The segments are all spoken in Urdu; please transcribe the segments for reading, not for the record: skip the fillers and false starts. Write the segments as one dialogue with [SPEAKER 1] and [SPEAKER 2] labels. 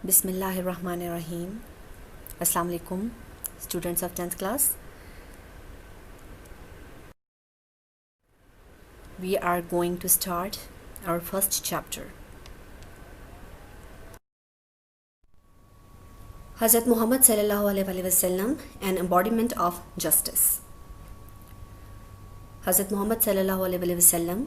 [SPEAKER 1] Bismillahirrahmanirrahim. Assalamu alaikum, students of 10th class. We are going to start our first chapter. Hazrat Muhammad sallallahu alaihi wasallam, an embodiment of justice. Hazrat Muhammad sallallahu alaihi wasallam,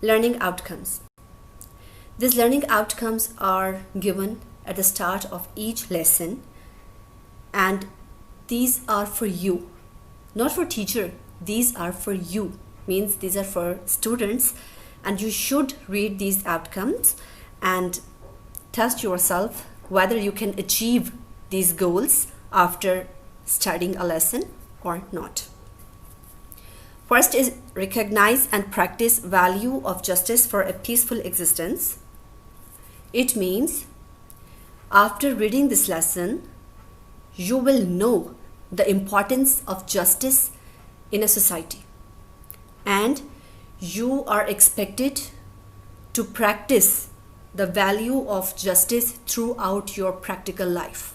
[SPEAKER 1] Learning outcomes. These learning outcomes are given at the start of each lesson, and these are for you, not for teacher. These are for you, means these are for students, and you should read these outcomes and test yourself whether you can achieve these goals after studying a lesson or not. First is recognize and practice value of justice for a peaceful existence. It means after reading this lesson, you will know the importance of justice in a society, and you are expected to practice the value of justice throughout your practical life.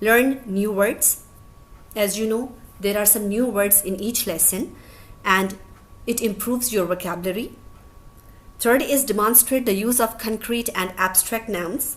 [SPEAKER 1] Learn new words. As you know, there are some new words in each lesson, and it improves your vocabulary. Third is demonstrate the use of concrete and abstract nouns.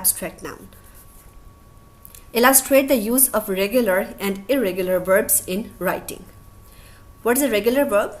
[SPEAKER 1] abstract noun. Illustrate the use of regular and irregular verbs in writing. What is a regular verb?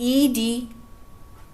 [SPEAKER 1] ed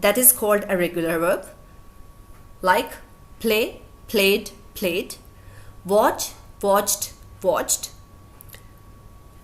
[SPEAKER 1] that is called a regular verb. Like play, played, played, watch, watched, watched.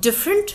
[SPEAKER 1] different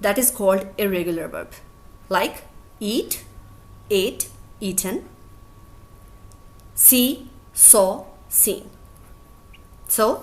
[SPEAKER 1] that is called irregular verb. Like eat, ate, eaten, see, saw, seen. So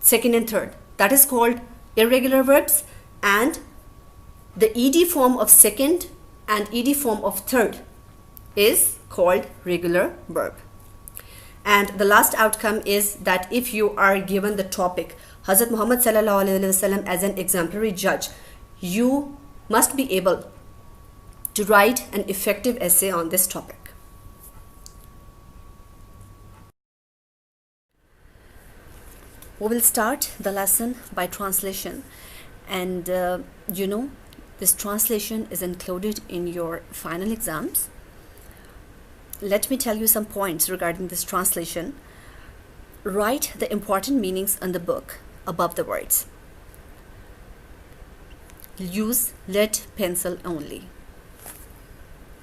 [SPEAKER 1] second and third, that is called irregular verbs, and the ed form of second and ed form of third is called regular verb. And the last outcome is that if you are given the topic Hazrat Muhammad sallallahu alaihi wasallam as an exemplary judge, you must be able to write an effective essay on this topic. We will start the lesson by translation, and this translation is included in your final exams. Let me tell you some points regarding this translation. Write the important meanings in the book above the words. Use lead pencil only.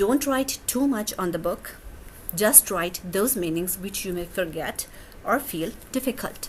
[SPEAKER 1] Don't write too much on the book. Just write those meanings which you may forget or feel difficult.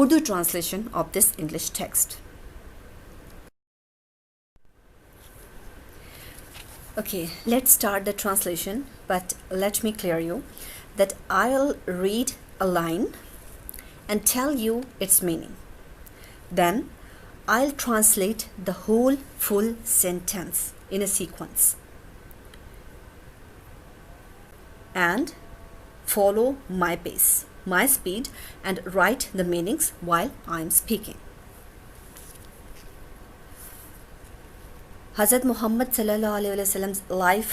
[SPEAKER 1] Urdu translation of this English text. Okay, let's start the translation, but let me clear you that I'll read a line and tell you its meaning. Then I'll translate the whole full sentence in a sequence and follow my pace, my speed, and write the meanings while I'm speaking. Hazrat Muhammad sallallahu alaihi wasallam's life,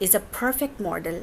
[SPEAKER 1] is a perfect model,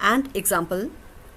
[SPEAKER 1] and example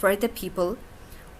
[SPEAKER 1] for the people,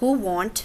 [SPEAKER 1] who want,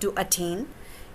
[SPEAKER 1] to attain,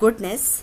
[SPEAKER 1] goodness,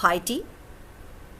[SPEAKER 1] piety,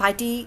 [SPEAKER 1] piety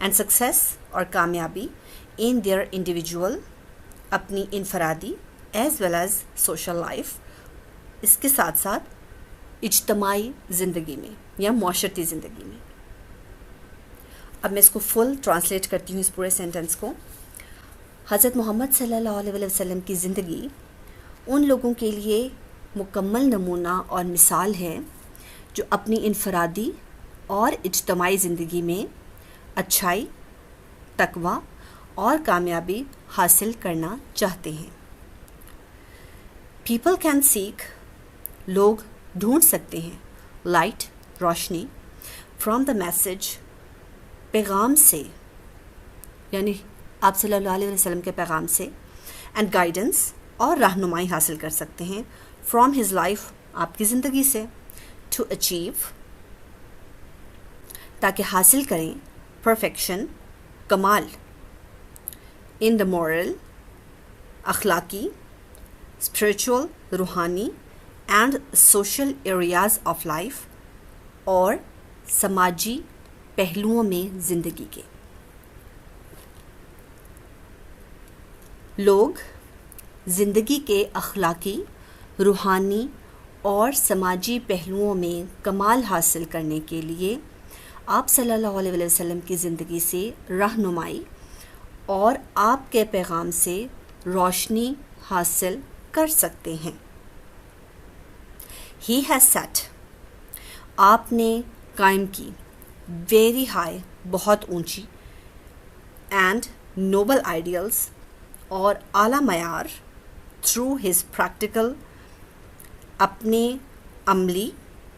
[SPEAKER 1] and success اور کامیابی ان دیئر انڈیویجول اپنی انفرادی as well as social life, اس کے ساتھ ساتھ اجتماعی زندگی میں یا معاشرتی زندگی میں. اب میں اس کو فل ٹرانسلیٹ کرتی ہوں اس پورے سینٹنس کو. حضرت محمد صلی اللہ علیہ وسلم کی زندگی ان لوگوں کے لیے مکمل نمونہ اور مثال ہے جو اپنی انفرادی اور اجتماعی زندگی میں اچھائی، تقوی اور کامیابی حاصل کرنا چاہتے ہیں. پیپل کین سیک، لوگ ڈھونڈ سکتے ہیں، لائٹ، روشنی، فرام دا میسج، پیغام سے، یعنی آپ صلی اللہ علیہ وسلم کے پیغام سے، اینڈ گائیڈنس اور رہنمائی حاصل کر سکتے ہیں فرام ہز لائف، آپ کی زندگی سے، ٹو اچیو، تاکہ حاصل کریں perfection, Kamal, in the moral, اخلاقی، اسپریچول، روحانی and social areas of life, اور سماجی پہلوؤں میں زندگی کے. لوگ زندگی کے اخلاقی، روحانی اور سماجی پہلوؤں میں کمال حاصل کرنے کے لیے آپ صلی اللہ علیہ وسلم کی زندگی سے رہنمائی اور آپ کے پیغام سے روشنی حاصل کر سکتے ہیں. ہی ہیز سیٹ، آپ نے قائم کی، ویری ہائی، بہت اونچی، اینڈ نوبل آئیڈیلس، اور اعلیٰ معیار، تھرو ہز پریکٹیکل، اپنے عملی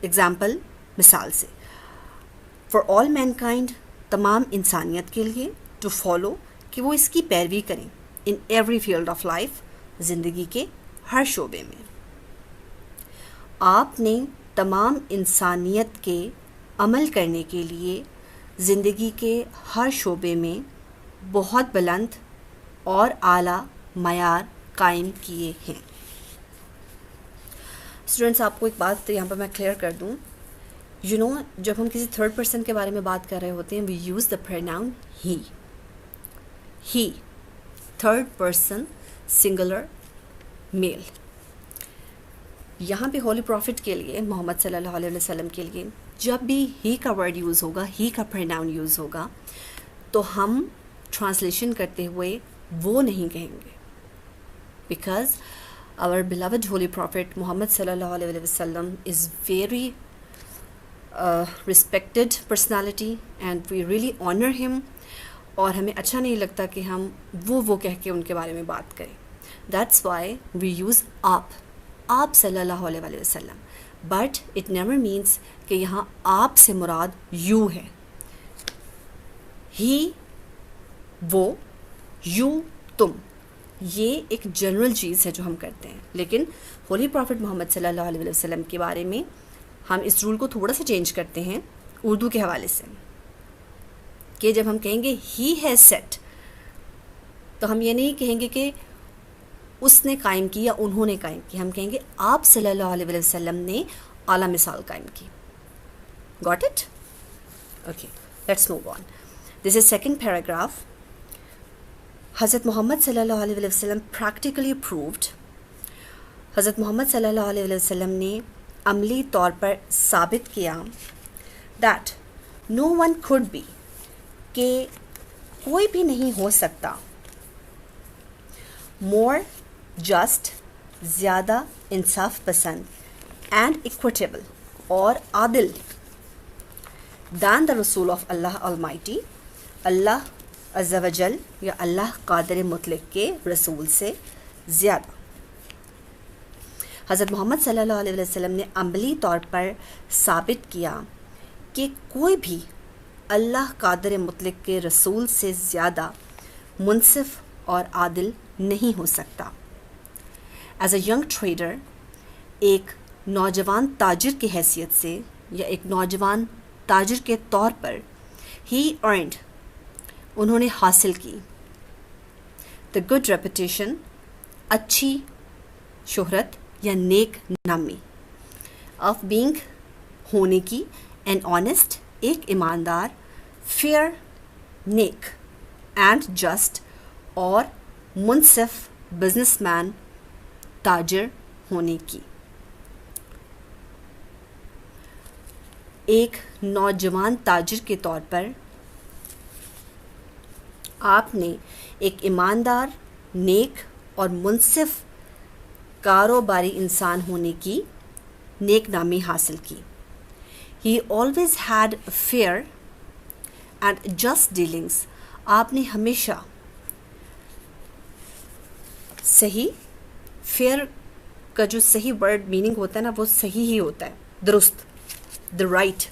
[SPEAKER 1] اگزامپل، مثال سے، فار آل مین کائنڈ، تمام انسانیت کے لیے، ٹو فالو، کہ وہ اس کی پیروی کریں، in every field of life, زندگی کے ہر شعبے میں. آپ نے تمام انسانیت کے عمل کرنے کے لیے زندگی کے ہر شعبے میں بہت بلند اور اعلیٰ معیار قائم کیے ہیں. اسٹوڈنٹس، آپ کو ایک بات یہاں پر میں کلیئر کر دوں. جب ہم کسی تھرڈ پرسن کے بارے میں بات کر رہے ہوتے ہیں، we use the pronoun he, third person singular male. یہاں پہ ہولی پروفٹ کے لیے، محمد صلی اللہ علیہ وسلم کے لیے، جب بھی ہی کا ورڈ یوز ہوگا، ہی کا پروناؤن یوز ہوگا، تو ہم ٹرانسلیشن کرتے ہوئے وہ نہیں کہیں گے، because our beloved holy prophet Muhammad sallallahu alaihi wasallam is very respected personality and we really honor him. اور ہمیں اچھا نہیں لگتا کہ ہم وہ کہہ کے ان کے بارے میں بات کریں. That's why we use آپ صلی اللہ علیہ وسلم. But it never means کہ یہاں آپ سے مراد you ہے. ہی، وہ، یو، تم، یہ ایک جنرل چیز ہے جو ہم کرتے ہیں. لیکن ہولی پروفٹ محمد صلی اللہ علیہ وسلم کے بارے میں ہم اس رول کو تھوڑا سا چینج کرتے ہیں اردو کے حوالے سے، کہ جب ہم کہیں گے ہی ہیز سیٹ، تو ہم یہ نہیں کہیں گے کہ اس نے قائم کی یا انہوں نے قائم کی، ہم کہیں گے آپ صلی اللہ علیہ وسلم نے اعلیٰ مثال قائم کی. Got it? Okay, let's move on. This is second paragraph. حضرت محمد صلی اللہ علیہ وسلم practically proved، حضرت محمد صلی اللہ علیہ وسلم نے عملی طور پر ثابت کیا that no one could be، کہ کوئی بھی نہیں ہو سکتا، more just، زیادہ انصاف پسند، and equitable، اور عادل، than the رسول of اللہ Almighty، اللہ عز و جل یا اللہ قادر مطلق کے رسول سے زیادہ. حضرت محمد صلی اللہ علیہ وسلم نے عملی طور پر ثابت کیا کہ کوئی بھی اللہ قادر مطلق کے رسول سے زیادہ منصف اور عادل نہیں ہو سکتا. ایز اے ینگ ٹریڈر، ایک نوجوان تاجر کی حیثیت سے یا ایک نوجوان تاجر کے طور پر، ہی ارنڈ، انہوں نے حاصل کی، دا گڈ ریپوٹیشن، اچھی شہرت یا نیک نامی، آف بینگ، ہونے کی، اینڈ آنیسٹ، ایک ایماندار، فیئر، نیک اینڈ جسٹ اور منصف بزنس مین تاجر ہونے کی. ایک نوجوان تاجر کے طور پر آپ نے ایک ایماندار، نیک اور منصف کاروباری انسان ہونے کی نیک نامی حاصل کی. He always had fair and just dealings. آپ نے ہمیشہ صحیح، فیئر کا جو صحیح ورڈ میننگ ہوتا ہے نا، وہ صحیح ہی ہوتا ہے، درست، the right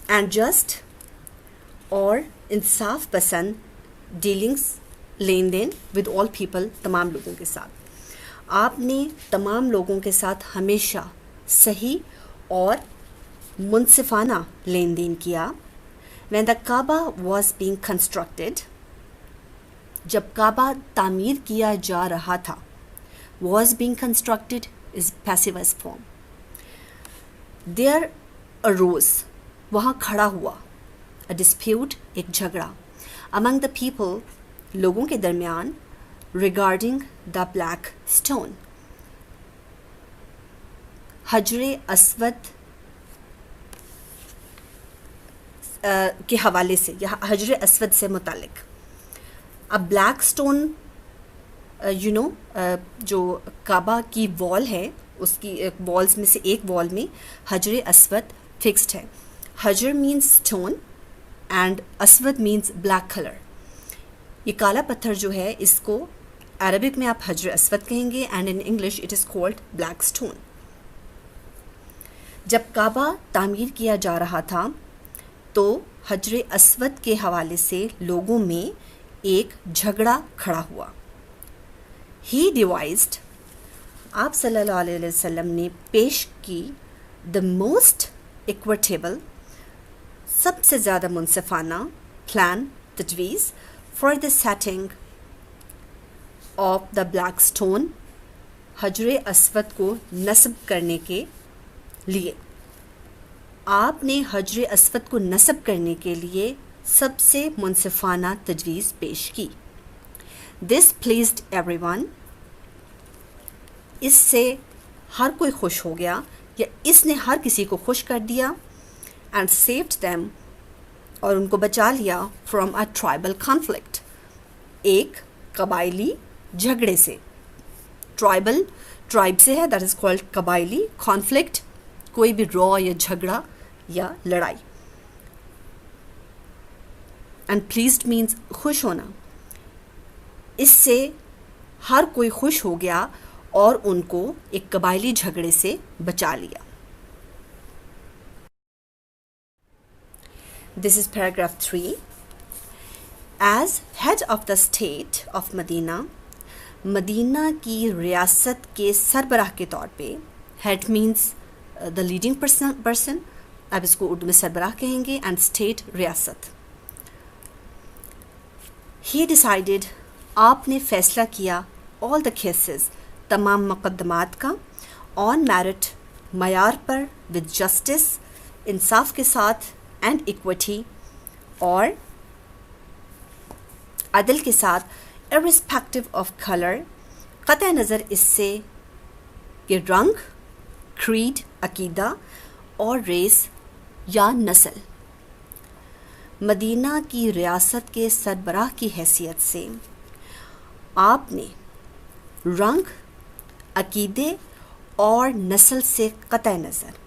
[SPEAKER 1] and just اور انصاف پسند ڈیلنگس، لین دین ود آل پیپل، تمام لوگوں کے ساتھ. آپ نے تمام لوگوں کے ساتھ ہمیشہ صحیح اور منصفانہ لین دین کیا. when the Kaaba was being constructed، جب کعبہ تعمیر کیا جا رہا تھا، was being constructed is passive voice form. there arose، وہاں کھڑا ہوا، a dispute، ایک جھگڑا، among the people، لوگوں کے درمیان، regarding the black stone، حجر اسود کے حوالے سے یا حجر اسود سے متعلق. اب بلیک اسٹون جو کعبہ کی وال ہے، اس کی والز میں سے ایک وال میں حجر اسود فکسڈ ہے. حجر مینس اسٹون اینڈ اسود مینس بلیک کلر. یہ کالا پتھر جو ہے، اس کو عربک میں آپ حجر اسود کہیں گے and in English it is called black stone. جب کعبہ تعمیر کیا جا رہا تھا تو حجر اسود کے حوالے سے لوگوں میں ایک جھگڑا کھڑا ہوا. ہی ڈیوائزڈ، آپ صلی اللہ علیہ وسلم نے پیش کی، دا موسٹ ایکوٹیبل، سب سے زیادہ منصفانہ پلان، تجویز، for the setting of the black stone, حجر اسود کو نصب کرنے کے لیے. آپ نے حجر اسود کو نصب کرنے کے لیے سب سے منصفانہ تجویز پیش کی. دس پلیزڈ ایوری ون، اس سے ہر کوئی خوش ہو گیا یا اس نے ہر کسی کو خوش کر دیا. اینڈ سیوڈ دیم، اور ان کو بچا لیا، فرام اے ٹرائبل کانفلکٹ، ایک قبائلی جھگڑے سے. ٹرائب سے ہے، دیٹ از کالڈ قبائلی. کانفلکٹ کوئی بھی را یا جھگڑا یا لڑائی. اینڈ پلیزڈ مینس خوش ہونا. اس سے ہر کوئی خوش ہو گیا اور ان کو ایک قبائلی جھگڑے سے بچا لیا. This is paragraph 3. As head of the state of Medina, مدینہ کی ریاست کے سربراہ کے طور پہ، head means the leading person, آپ اس کو اردو میں سربراہ کہیں گے، اینڈ اسٹیٹ ریاست. ہی ڈیسائیڈڈ، آپ نے فیصلہ کیا، آل دا کیسز، تمام مقدمات کا، آن میرٹ، معیار پر، ود جسٹس، انصاف کے ساتھ، اینڈ ایکوٹی، اور عدل کے ساتھ، ارسپیکٹو آف کلر، قطع نظر اس سے کہ رنگ، کریڈ، عقیدہ، اور ریس یا نسل. مدینہ کی ریاست کے سربراہ کی حیثیت سے آپ نے رنگ، عقیدے اور نسل سے قطع نظر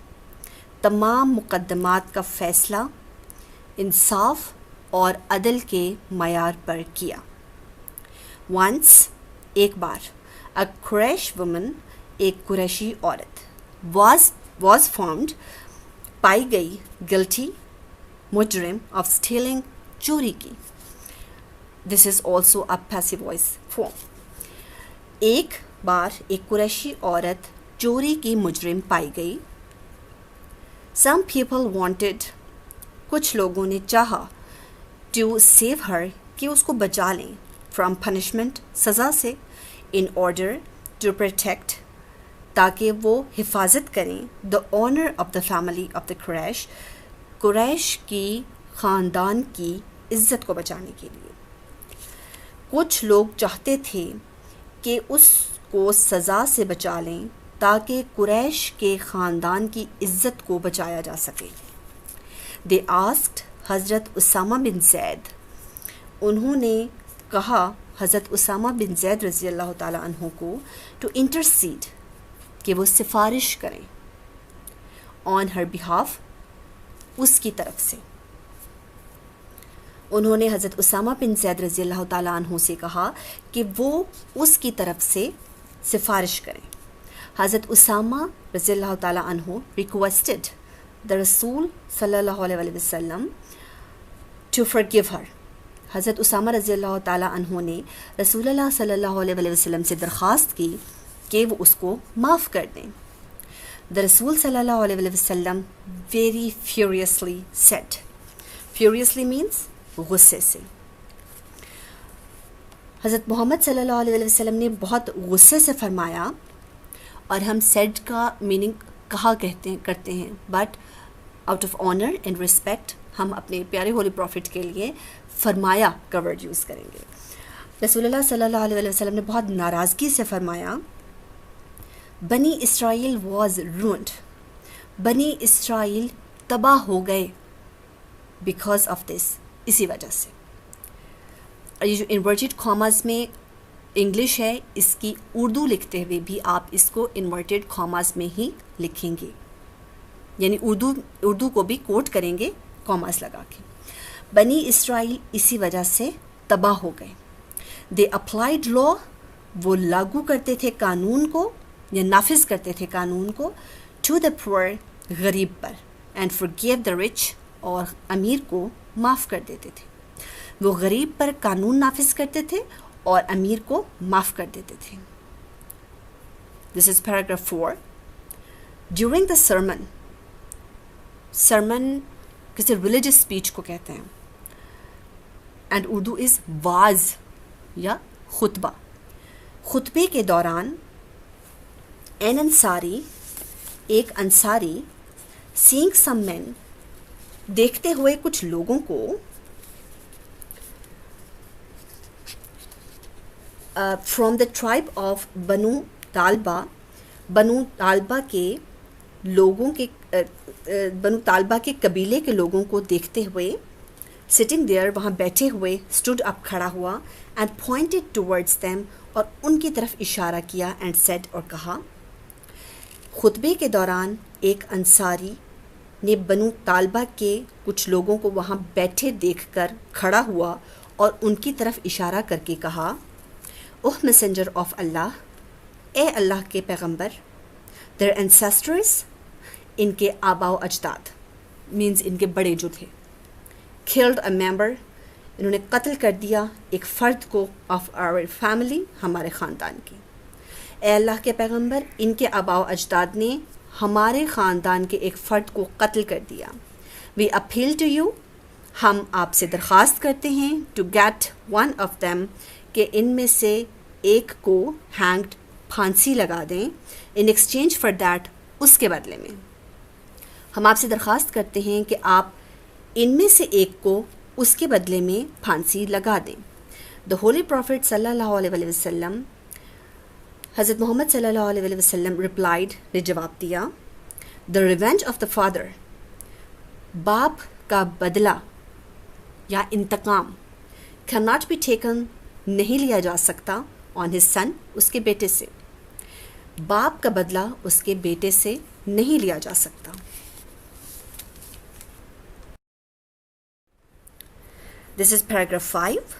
[SPEAKER 1] تمام مقدمات کا فیصلہ انصاف اور عدل کے معیار پر کیا. ونس، ایک بار، اے قریش وومن، ایک قریشی عورت، واز فارمڈ، پائی گئی، گلٹی، مجرم، آف اسٹیلنگ، چوری کی. This is also a passive voice form. ایک بار ایک قریشی عورت چوری کی مجرم پائی گئی. سم پیپل وانٹیڈ، کچھ لوگوں نے چاہا، ٹو سیو ہر، کہ اس کو بچا لیں، فرام پنشمنٹ، سزا سے، ان آرڈر ٹو پروٹیکٹ، تاکہ وہ حفاظت کریں، the honour of the family of the Quraysh, قریش کی خاندان کی عزت کو بچانے کے لیے. کچھ لوگ چاہتے تھے کہ اس کو سزا سے بچا لیں تاکہ قریش کے خاندان کی عزت کو بچایا جا سکے. They asked حضرت اسامہ بن زید. انہوں نے کہا حضرت اسامہ بن زید رضی اللہ تعالیٰ عنہ کو to intercede کہ وہ سفارش کریں on her behalf اس کی طرف سے. انہوں نے حضرت اسامہ بن زید رضی اللہ تعالیٰ عنہ سے کہا کہ وہ اس کی طرف سے سفارش کریں. حضرت اسامہ رضی اللہ تعالیٰ عنہ requested the رسول صلی اللہ علیہ وسلم to forgive her. حضرت اسامہ رضی اللہ تعالیٰ عنہ نے رسول اللہ صلی اللہ علیہ وسلم سے درخواست کی کہ وہ اس کو معاف کر دیں. The رسول صلی اللہ علیہ وسلم very furiously said. Furiously means غصے سے. حضرت محمد صلی اللہ علیہ وسلم نے بہت غصے سے فرمایا, اور ہم said کا میننگ کہا کرتے ہیں, but out of honour and respect ہم اپنے پیارے ہولی پروفٹ کے لیے فرمایا کا ورڈ یوز کریں گے. رسول اللہ صلی اللہ علیہ وسلم نے بہت ناراضگی سے فرمایا بنی اسرائیل واز ruined. بنی اسرائیل تباہ ہو گئے بیکاز آف دس, اسی وجہ سے. یہ جو انورٹڈ کاماز میں انگلش ہے, اس کی اردو لکھتے ہوئے بھی آپ اس کو انورٹڈ کاماز میں ہی لکھیں گے, یعنی اردو کو بھی کوٹ کریں گے کاماز لگا کے. بنی اسرائیل اسی وجہ سے تباہ ہو گئے. دے اپلائڈ لا, وہ لاگو کرتے تھے قانون کو یا نافذ کرتے تھے قانون کو, ٹو دا پور, غریب پر, اینڈ forgave the rich, اور امیر کو معاف کر دیتے تھے. وہ غریب پر قانون نافذ کرتے تھے اور امیر کو معاف کر دیتے تھے. This is paragraph 4. During the sermon, کسی religious speech کو کہتے ہیں, and اردو is واز یا خطبہ. خطبے کے دوران an انصاری, ایک انصاری, seeing some men, دیکھتے ہوئے کچھ لوگوں کو, from the tribe of بنو طالبہ, بنو طالبہ کے لوگوں کے بنو طالبہ کے قبیلے کے لوگوں کو دیکھتے ہوئے, sitting there, وہاں بیٹھے ہوئے, stood up, کھڑا ہوا, and pointed towards them, اور ان کی طرف اشارہ کیا, and said, اور کہا. خطبے کے دوران ایک انصاری نے بنو طالبہ کے کچھ لوگوں کو وہاں بیٹھے دیکھ کر کھڑا ہوا اور ان کی طرف اشارہ کر کے کہا, اوہ میسنجر آف اللہ, اے اللہ کے پیغمبر, their ancestors, ان کے آباء و اجداد, means ان کے بڑے جو تھے, killed a member, انہوں نے قتل کر دیا ایک فرد کو, of our family, ہمارے خاندان کی. اے اللہ کے پیغمبر, ان کے آباء و اجداد نے ہمارے خاندان کے ایک فرد کو قتل کر دیا. we appeal to you, ہم آپ سے درخواست کرتے ہیں, to get one of them, کہ ان میں سے ایک کو hanged, پھانسی لگا دیں, in exchange for that, اس کے بدلے میں. ہم آپ سے درخواست کرتے ہیں کہ آپ ان میں سے ایک کو اس کے بدلے میں پھانسی لگا دیں. The Holy Prophet صلی اللہ علیہ وسلم, حضرت محمد صلی اللہ علیہ وسلم replied, نے جواب دیا, the revenge of the father, باپ کا بدلہ یا انتقام, cannot be taken, نہیں لیا جا سکتا, on his son, اس کے بیٹے سے. باپ کا بدلہ اس کے بیٹے سے نہیں لیا جا سکتا. This is paragraph 5.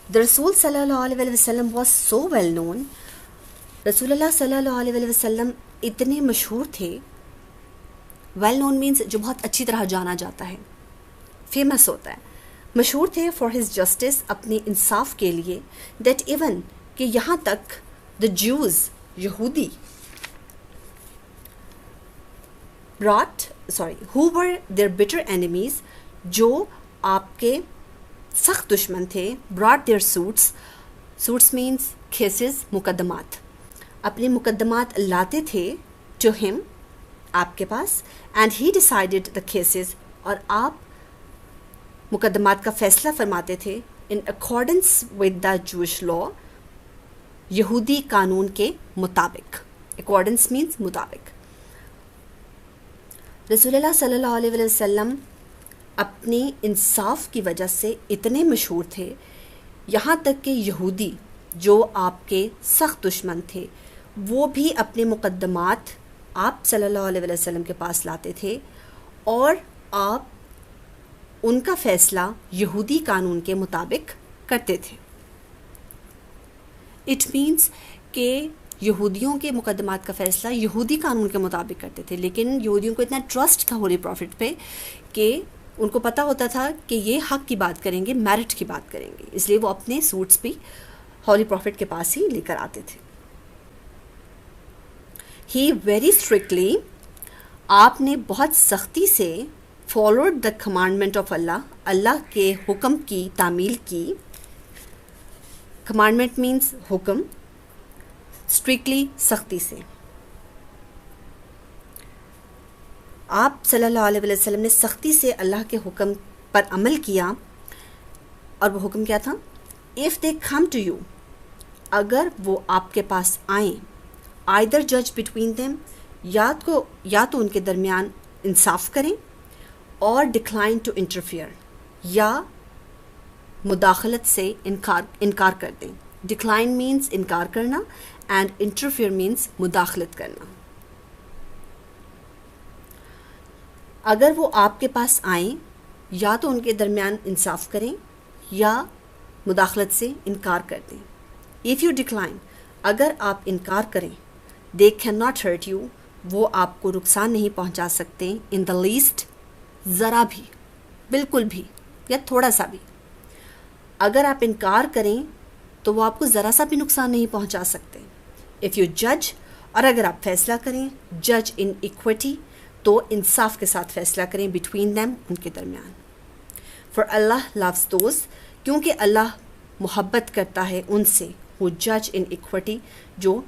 [SPEAKER 1] The Rasul صلی اللہ علیہ وسلم was so well known. رسول اللہ صلی اللہ علیہ وسلم اتنے مشہور تھے. well known means جو بہت اچھی طرح جانا جاتا ہے, فیمس ہوتا ہے. مشہور تھے for his justice, اپنے انصاف کے لیے, that even, کہ یہاں تک the Jews, یہودی, who were their bitter enemies, جو آپ کے سخت دشمن تھے, brought their suits means cases, مقدمات, اپنے مقدمات لاتے تھے, to him, آپ کے پاس. And he decided the cases, اور آپ مقدمات کا فیصلہ فرماتے تھے ان اکارڈنس ود دا جوش لا, یہودی قانون کے مطابق. اکارڈنس مینس مطابق. رسول اللہ صلی اللہ علیہ وسلم اپنے انصاف کی وجہ سے اتنے مشہور تھے, یہاں تک کہ یہودی جو آپ کے سخت دشمن تھے وہ بھی اپنے مقدمات آپ صلی اللہ علیہ وسلم کے پاس لاتے تھے, اور آپ ان کا فیصلہ یہودی قانون کے مطابق کرتے تھے. اٹ مینس کہ یہودیوں کے مقدمات کا فیصلہ یہودی قانون کے مطابق کرتے تھے, لیکن یہودیوں کو اتنا ٹرسٹ تھا ہولی پروفٹ پہ کہ ان کو پتہ ہوتا تھا کہ یہ حق کی بات کریں گے, میرٹ کی بات کریں گے, اس لیے وہ اپنے سوٹس بھی ہولی پروفٹ کے پاس ہی لے کر آتے تھے. ہی ویری اسٹرکٹلی, آپ نے بہت سختی سے فالوڈ دا کمانڈمنٹ آف اللہ, اللہ کے حکم کی تعمیل کی. کمانڈمنٹ مینس حکم, اسٹرکٹلی سختی سے. آپ صلی اللہ علیہ وسلم نے سختی سے اللہ کے حکم پر عمل کیا, اور وہ حکم کیا تھا؟ If they come to you, اگر وہ آپ کے پاس آئیں, آئدر جج بٹوین دیم, یا تو ان کے درمیان انصاف کریں, اور ڈکلائن ٹو انٹرفیئر, یا مداخلت سے انکار کر دیں. ڈکلائن مینس انکار کرنا, اینڈ انٹرفیئر مینس مداخلت کرنا. اگر وہ آپ کے پاس آئیں, یا تو ان کے درمیان انصاف کریں یا مداخلت سے انکار کر دیں. اف یو ڈکلائن, اگر آپ انکار کریں, they can not hurt you, وہ آپ کو نقصان نہیں پہنچا سکتے, ان دا لیسٹ, ذرا بھی, بالکل بھی, یا تھوڑا سا بھی. اگر آپ انکار کریں تو وہ آپ کو ذرا سا بھی نقصان نہیں پہنچا سکتے. اف یو جج, اور اگر آپ فیصلہ کریں, جج ان ایکوٹی, تو انصاف کے ساتھ فیصلہ کریں, بٹوین دیم, ان کے درمیان. فار اللہ لوز دوز, کیونکہ اللہ محبت کرتا ہے ان سے, وہ جج ان ایکوٹی, جو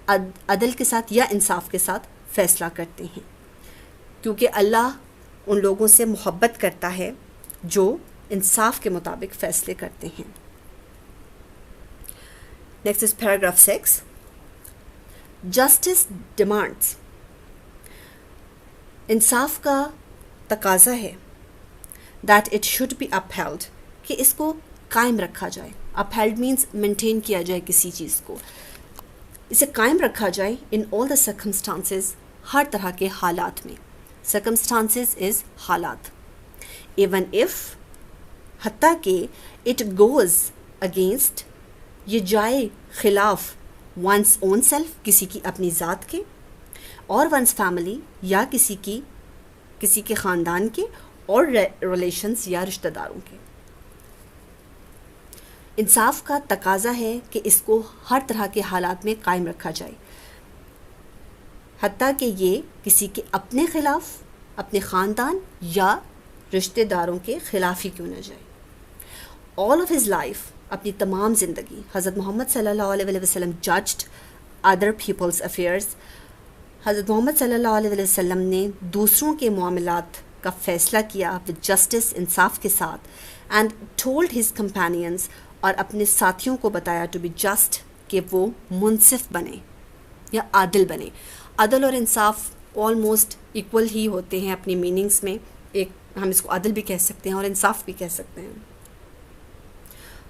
[SPEAKER 1] عدل کے ساتھ یا انصاف کے ساتھ فیصلہ کرتے ہیں, کیونکہ اللہ ان لوگوں سے محبت کرتا ہے جو انصاف کے مطابق فیصلے کرتے ہیں. Next is paragraph 6. Justice demands, انصاف کا تقاضا ہے, دیٹ اٹ شوڈ بی اپہیلڈ, کہ اس کو قائم رکھا جائے. اپہیلڈ مینس مینٹین کیا جائے کسی چیز کو, اسے قائم رکھا جائے. ان آل دا سرکمسٹانسز, ہر طرح کے حالات میں. سرکمسٹانسز از حالات. ایون اف, حتیٰ کہ اٹ گوز اگینسٹ, یہ جائے خلاف, ونس اون سیلف, کسی کی اپنی ذات کے, اور ونس فیملی, یا کسی کے خاندان کے, اور ریلیشنز, یا رشتہ داروں کے. انصاف کا تقاضا ہے کہ اس کو ہر طرح کے حالات میں قائم رکھا جائے, حتیٰ کہ یہ کسی کے اپنے خلاف, اپنے خاندان یا رشتہ داروں کے خلاف ہی کیوں نہ جائے. آل آف ہز لائف, اپنی تمام زندگی, حضرت محمد صلی اللہ علیہ وسلم ججڈ ادر پیپلز افیئرز, حضرت محمد صلی اللہ علیہ وسلم نے دوسروں کے معاملات کا فیصلہ کیا ود جسٹس, انصاف کے ساتھ. اینڈ ٹولڈ ہز کمپینینس, اور اپنے ساتھیوں کو بتایا ٹو بی جسٹ, کہ وہ منصف بنے یا عادل بنے. عدل اور انصاف آلموسٹ ایکول ہی ہوتے ہیں اپنی میننگس میں. ایک ہم اس کو عدل بھی کہہ سکتے ہیں اور انصاف بھی کہہ سکتے ہیں.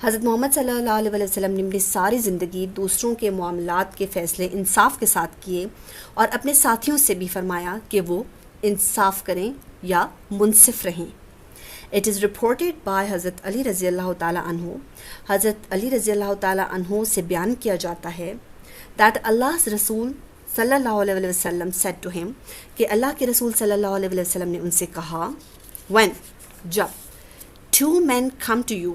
[SPEAKER 1] حضرت محمد صلی اللہ علیہ وسلم نے اپنی ساری زندگی دوسروں کے معاملات کے فیصلے انصاف کے ساتھ کیے, اور اپنے ساتھیوں سے بھی فرمایا کہ وہ انصاف کریں یا منصف رہیں. اٹ از رپورٹڈ بائی حضرت علی رضی اللہ تعالیٰ عنہ, حضرت علی رضی اللہ تعالیٰ عنہ سے بیان کیا جاتا ہے دیٹ اللہ رسول صلی اللہ علیہ وسلم said to him, کہ اللہ کے رسول صلی اللہ علیہ وسلم نے ان سے کہا, when, جب, 2 men come to you,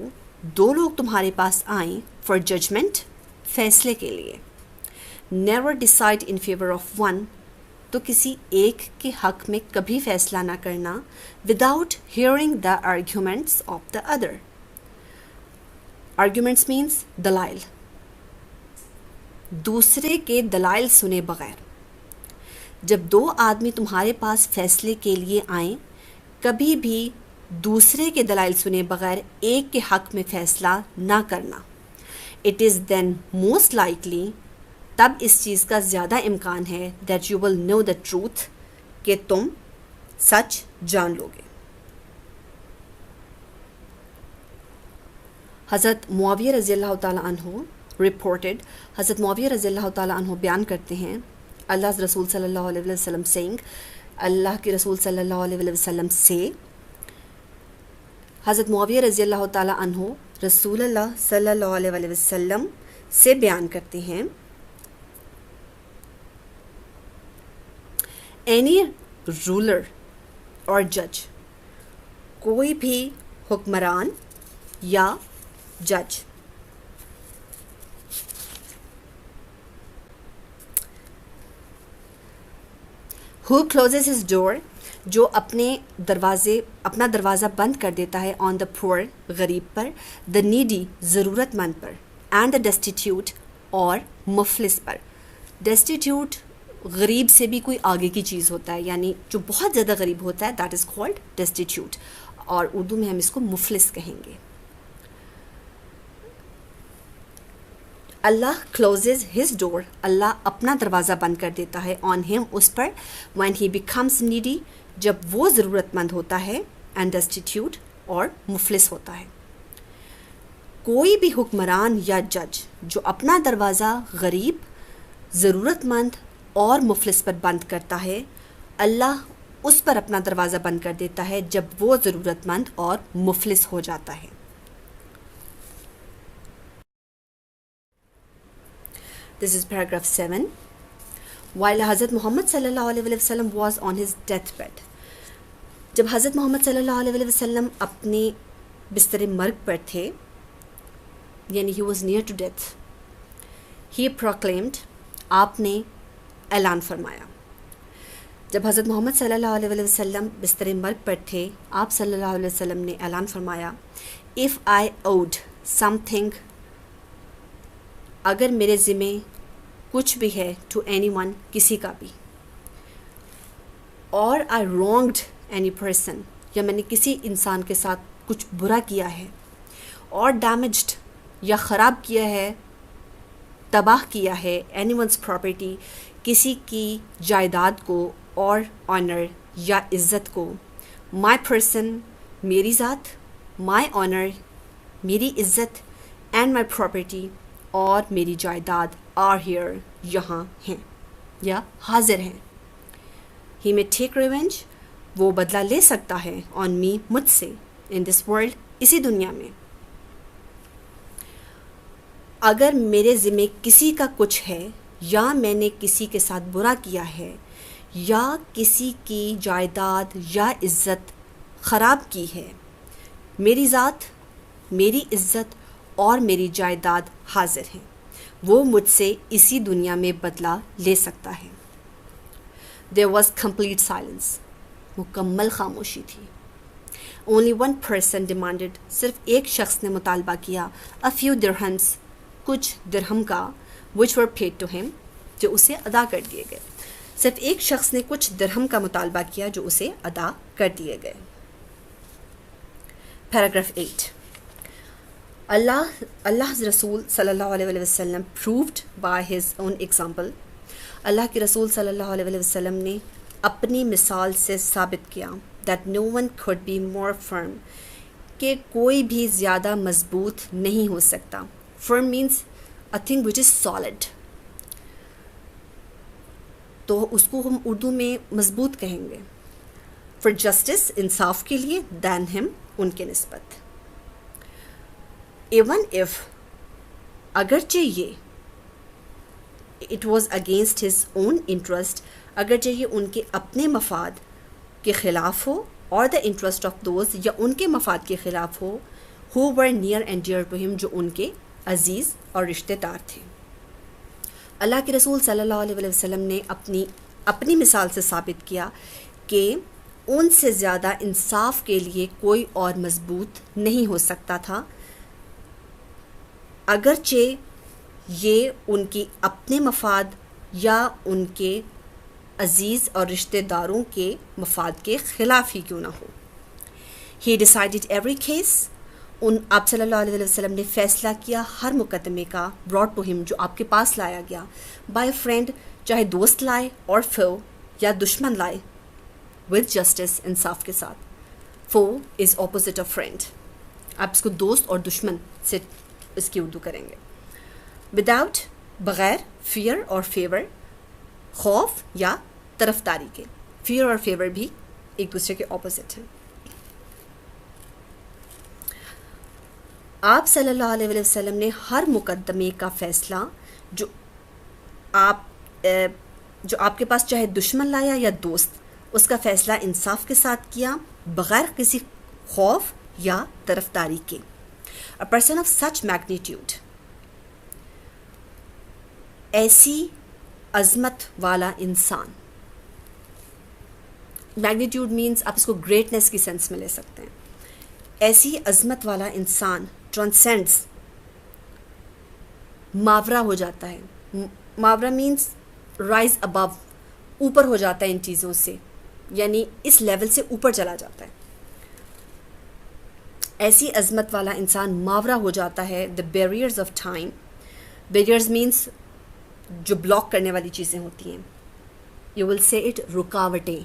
[SPEAKER 1] 2 لوگ تمہارے پاس آئیں, for judgment, فیصلے کے لیے, never decide in favor of one, تو کسی ایک کے حق میں کبھی فیصلہ نہ کرنا, without hearing the arguments of the other. Arguments means دلائل, دوسرے کے دلائل سنے بغیر. جب دو آدمی تمہارے پاس فیصلے کے لیے آئیں کبھی بھی دوسرے کے دلائل سنے بغیر ایک کے حق میں فیصلہ نہ کرنا. It is then most likely تب اس چیز کا زیادہ امکان ہے that you will know the truth کہ تم سچ جان لو گے. حضرت معاویہ رضی اللہ تعالیٰ عنہ reported, حضرت معاویہ رضی اللہ تعالیٰ عنہ بیان کرتے ہیں اللہ رسول صلی اللہ علیہ وسلم saying, اللہ کے رسول صلی اللہ علیہ وسلم سے حضرت معاویہ رضی اللہ تعالیٰ عنہ رسول اللہ صلی اللہ علیہ وسلم سے بیان کرتے ہیں any ruler اور جج, کوئی بھی حکمران یا جج who closes his door, جو اپنا دروازہ بند کر دیتا ہے on the poor, غریب پر, the needy, ضرورت مند پر, and the destitute, اور مفلس پر. destitute غریب سے بھی کوئی آگے کی چیز ہوتا ہے, یعنی جو بہت زیادہ غریب ہوتا ہے that is called destitute, اور اردو میں ہم اس کو مفلس کہیں گے. اللہ closes his door, اللہ اپنا دروازہ بند کر دیتا ہے on him, us per, when he becomes needy, جب وہ ضرورت مند ہوتا ہے, and destitute, اور مفلس ہوتا ہے. کوئی بھی حکمران یا جج جو اپنا دروازہ غریب, ضرورت مند اور مفلس پر بند کرتا ہے, اللہ اس پر اپنا دروازہ بند کر دیتا ہے جب وہ ضرورت مند اور مفلس ہو جاتا ہے. This is paragraph 7. While حضرت محمد صلی اللہ علیہ وسلم was on his death bed, جب حضرت محمد صلی اللہ علیہ وسلم اپنے بستر مرگ پر تھے, یعنی he was near to death, he proclaimed, آپ نے اعلان فرمایا. جب حضرت محمد صلی اللہ علیہ وسلم بستر مرگ پر تھے, آپ صلی اللہ علیہ وسلم نے اعلان فرمایا, if I owed something, اگر میرے ذمے کچھ بھی ہے, to anyone, کسی کا بھی, اور I wronged any person, یا میں نے کسی انسان کے ساتھ کچھ برا کیا ہے, اور damaged, یا خراب کیا ہے, تباہ کیا ہے, anyone's property, کسی کی جائیداد کو, اور honor, یا عزت کو, my person, میری ذات, my honor, میری عزت, and my property, اور میری جائیداد, are here, یہاں ہیں یا حاضر ہیں. he may take revenge, وہ بدلہ لے سکتا ہے, on me, مجھ سے, in this world, اسی دنیا میں. اگر میرے ذمے کسی کا کچھ ہے, یا میں نے کسی کے ساتھ برا کیا ہے, یا کسی کی جائیداد یا عزت خراب کی ہے, میری ذات, میری عزت اور میری جائیداد حاضر ہیں, وہ مجھ سے اسی دنیا میں بدلہ لے سکتا ہے. There was complete silence, مکمل خاموشی تھی. Only one person demanded, صرف ایک شخص نے مطالبہ کیا, a few dirhams, کچھ درہم کا, which were paid to him, جو اسے ادا کر دیے گئے. صرف ایک شخص نے کچھ درہم کا مطالبہ کیا جو اسے ادا کر دیے گئے. Paragraph 8. اللہ رسول صلی اللہ علیہ وسلم proved by his own example, اللہ کے رسول صلی اللہ علیہ وسلم نے اپنی مثال سے ثابت کیا that no one could be more firm, کہ کوئی بھی زیادہ مضبوط نہیں ہو سکتا. Firm means a thing which is solid, تو اس کو ہم اردو میں مضبوط کہیں گے. For justice, انصاف کے لیے, than him, ان کے نسبت. Even if, اگرچہ یہ, it was against his own interest, اگرچہ یہ ان کے اپنے مفاد کے خلاف ہو, or the interest of those, یا ان کے مفاد کے خلاف ہو, who were near and dear to him, جو ان کے عزیز اور رشتہ دار تھے. اللہ کے رسول صلی اللہ علیہ وسلم نے اپنی مثال سے ثابت کیا کہ ان سے زیادہ انصاف کے لیے کوئی اور مضبوط نہیں ہو سکتا تھا, اگرچہ یہ ان کی اپنے مفاد یا ان کے عزیز اور رشتہ داروں کے مفاد کے خلاف ہی کیوں نہ ہو. He decided every case. آپ صلی اللہ علیہ وسلم نے فیصلہ کیا ہر مقدمے کا, brought to him, جو آپ کے پاس لایا گیا, by a friend, چاہے دوست لائے, or foe, یا دشمن لائے, with justice, انصاف کے ساتھ. Foe is opposite of friend. آپ اس کو دوست اور دشمن سے اس کی اردو کریں گے. Without, بغیر, fear اور favor, خوف یا طرفداری کے. fear اور favor بھی ایک دوسرے کے اپوزٹ ہیں. آپ صلی اللہ علیہ وسلم نے ہر مقدمے کا فیصلہ جو آپ کے پاس چاہے دشمن لایا یا دوست, اس کا فیصلہ انصاف کے ساتھ کیا, بغیر کسی خوف یا طرفداری کے. A person of such magnitude, ایسی عظمت والا انسان. میگنیٹیوڈ مینس آپ اس کو گریٹنس کی سینس میں لے سکتے ہیں. ایسی عظمت والا انسان ٹرانسینڈس, ماورا ہو جاتا ہے. ماورا مینس رائز ابو, اوپر ہو جاتا ہے ان چیزوں سے, یعنی اس لیول سے اوپر چلا جاتا ہے. ایسی عظمت والا انسان ماورا ہو جاتا ہے the barriers of time. barriers means جو بلاک کرنے والی چیزیں ہوتی ہیں. you will say it, رکاوٹیں.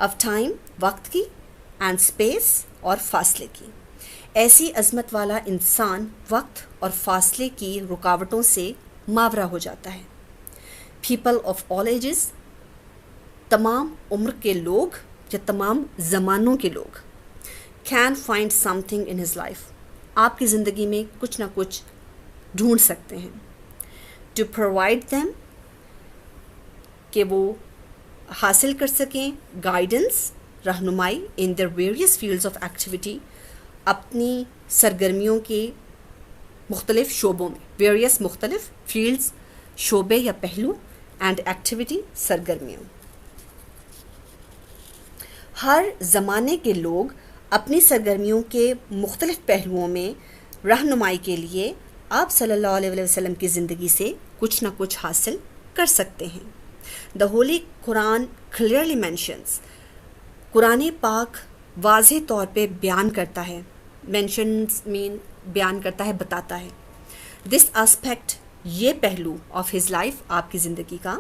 [SPEAKER 1] of time, وقت کی, and space, اور فاصلے کی. ایسی عظمت والا انسان وقت اور فاصلے کی رکاوٹوں سے ماورا ہو جاتا ہے. people of all ages, تمام عمر کے لوگ یا تمام زمانوں کے لوگ, can find something in his life, آپ کی زندگی میں کچھ نہ کچھ ڈھونڈ سکتے ہیں. to provide them, کہ وہ حاصل کر سکیں گائیڈنس, رہنمائی, in their various fields of activity, اپنی سرگرمیوں کے مختلف شعبوں میں. various مختلف فیلڈز, شعبے یا پہلو, اینڈ ایکٹیویٹی, سرگرمیوں. ہر زمانے کے لوگ اپنی سرگرمیوں کے مختلف پہلوؤں میں رہنمائی کے لیے آپ صلی اللہ علیہ وسلم کی زندگی سے کچھ نہ کچھ حاصل کر سکتے ہیں. The Holy Quran clearly mentions, قرآن پاک واضح طور پہ بیان کرتا ہے. mentions mean بیان کرتا ہے, بتاتا ہے. this aspect, یہ پہلو of his life, آپ کی زندگی کا.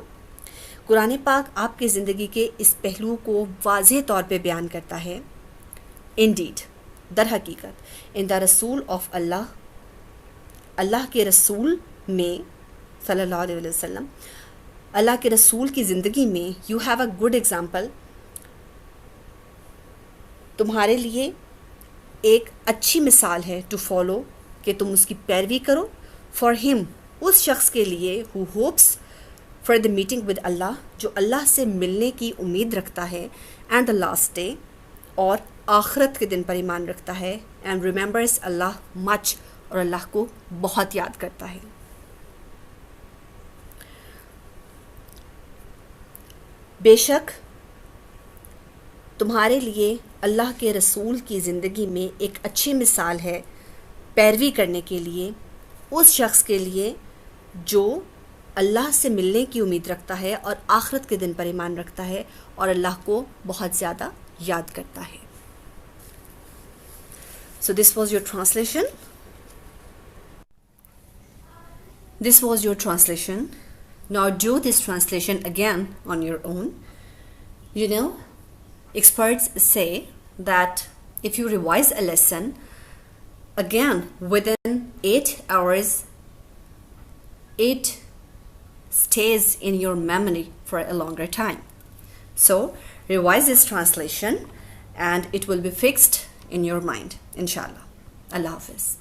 [SPEAKER 1] قرآن پاک آپ کی زندگی کے اس پہلو کو واضح طور پہ بیان کرتا ہے. indeed, در حقیقت, in the رسول of اللہ, اللہ کے رسول میں, صلی اللہ علیہ وسلم, اللہ کے رسول کی زندگی میں, you have a good example, تمہارے لیے ایک اچھی مثال ہے, to follow, کہ تم اس کی پیروی کرو. for him, اس شخص کے لیے, who hopes for the meeting with اللہ, جو اللہ سے ملنے کی امید رکھتا ہے, and the last day, اور آخرت کے دن پر ایمان رکھتا ہے, and remembers اللہ much, اور اللہ کو بہت یاد کرتا ہے. بے شک تمہارے لیے اللہ کے رسول کی زندگی میں ایک اچھی مثال ہے پیروی کرنے کے لیے, اس شخص کے لیے جو اللہ سے ملنے کی امید رکھتا ہے اور آخرت کے دن پر ایمان رکھتا ہے اور اللہ کو بہت زیادہ یاد کرتا ہے. So this was your translation. This was your translation. Now do this translation again on your own. You know, experts say that if you revise a lesson again within 8 hours, it stays in your memory for a longer time. So revise this translation and it will be fixed in your mind, inshallah. Allah Hafiz.